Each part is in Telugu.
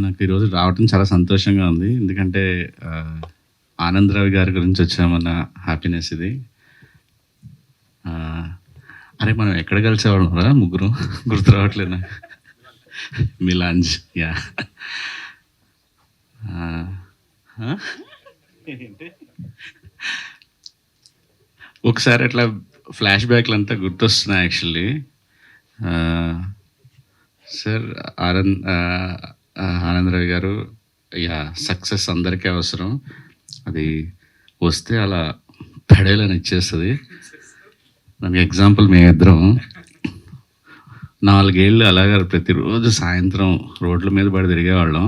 నాకు ఈరోజు రావటం చాలా సంతోషంగా ఉంది. ఎందుకంటే ఆనందరావు గారి గురించి వచ్చామన్న హ్యాపీనెస్ ఇది. అరే మనం ఎక్కడ కలిసేవాళ్ళం రా ముగ్గురు, గుర్తు రావట్లేదు నాకు. మిలాంజ్, యా. ఒకసారి అట్లా ఫ్లాష్ బ్యాక్లు అంతా గుర్తొస్తున్నాయి యాక్చువల్లీ. సార్ ఆనందరావు గారు, యా, సక్సెస్ అందరికీ అవసరం. అది వస్తే అలా పడేలని ఇచ్చేస్తుంది. దానికి ఎగ్జాంపుల్ మేమిద్దరం 4 ఏళ్ళు అలాగే ప్రతిరోజు సాయంత్రం రోడ్ల మీద పడి తిరిగేవాళ్ళం.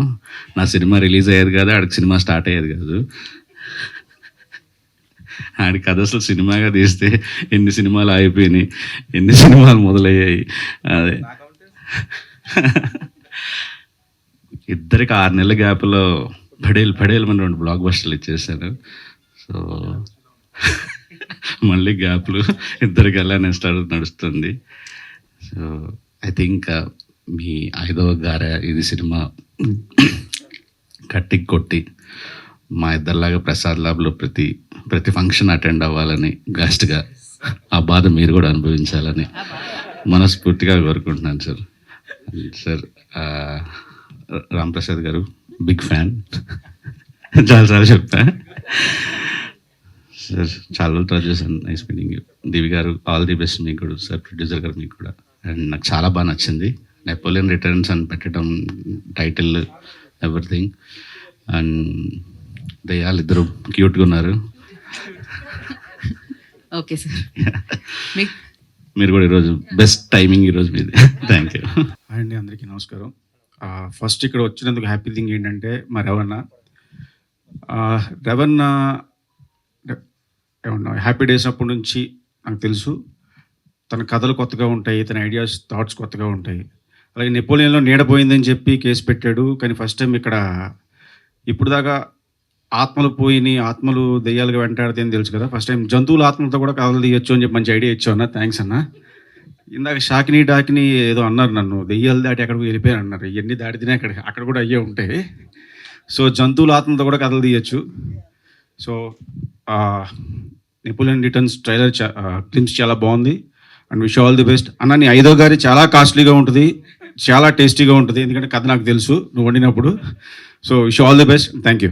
నా సినిమా రిలీజ్ అయ్యేది కాదు, ఆడికి సినిమా స్టార్ట్ అయ్యేది కాదు. ఆడికి కథ అసలు సినిమాగా తీస్తే ఎన్ని సినిమాలు ఆగిపోయినాయి, ఎన్ని సినిమాలు మొదలయ్యాయి. అదే ఇద్దరికి 6 నెలల గ్యాప్లో పడేలు మన 2 బ్లాక్ బస్టర్లు ఇచ్చేసారు. సో మళ్ళీ గ్యాప్లు ఇద్దరికి అలానే నడుస్తుంది. సో ఐ థింక్ మీ 5వ గారే ఇది సినిమా కట్టి కొట్టి మా ఇద్దరిలాగా ప్రసాద్ ల్యాబ్లో ప్రతి ఫంక్షన్ అటెండ్ అవ్వాలని, గెస్ట్గా ఆ బాధ మీరు కూడా అనుభవించాలని మనస్ఫూర్తిగా కోరుకుంటున్నాను సార్. సార్ రాంప్రసాద్ గారు బిగ్ ఫ్యాన్, చాలాసార్లు చెప్పా సార్. చాలా రోజులు ట్రై చేశాను. Nice meeting you. దివి గారు, ఆల్ ది బెస్ట్ మీకు కూడా సార్. ప్రొడ్యూసర్ గారు మీకు కూడా. అండ్ నాకు చాలా బాగా నచ్చింది. నెపోలియన్ రిటర్న్స్ అని పెట్టడం, టైటిల్, ఎవ్రీథింగ్. అండ్ దయ్యాలు ఇద్దరు క్యూట్గా ఉన్నారు. Okay sir. మీరు కూడా ఈరోజు బెస్ట్ టైమింగ్ ఈరోజు మీది. Thank you. అండి, అందరికీ నమస్కారం. ఫస్ట్ ఇక్కడ వచ్చినందుకు హ్యాపీ థింగ్ ఏంటంటే మా రవణ ఏమన్నా హ్యాపీ డేస్ అప్పటి నుంచి నాకు తెలుసు. తన కథలు కొత్తగా ఉంటాయి, తన ఐడియాస్, థాట్స్ కొత్తగా ఉంటాయి. అలాగే నెపోలియన్లో నీడపోయిందని చెప్పి కేసు పెట్టాడు. కానీ ఫస్ట్ టైం ఇక్కడ ఇప్పుడు దాకా ఆత్మలు పోయినాయి, ఆత్మలు దెయ్యాలుగా వెంటాడితే అని తెలుసు కదా. ఫస్ట్ టైం జంతువుల ఆత్మలతో కూడా కథలు తీయచ్చు అని చెప్పి మంచి ఐడియా ఇచ్చావు అన్న. థ్యాంక్స్ అన్న. ఇందాక డాకిని ఏదో అన్నారు, నన్ను దెయ్యాలు దాటి అక్కడికి వెళ్ళిపోయాను అన్నారు. ఇవన్నీ దాటితేనే అక్కడ కూడా అయ్యే ఉంటాయి. సో జంతువుల ఆత్మలతో కూడా కథలు తీయచ్చు. So Napoleon returns trailer clips చాలా బాగుంది. And wish all the best అన్న. నీ 5వ గారి చాలా కాస్ట్లీగా ఉంటుంది, చాలా టేస్టీగా ఉంటుంది. ఎందుకంటే కథ నాకు తెలుసు నువ్వు వండినప్పుడు. So wish all the best. Thank you.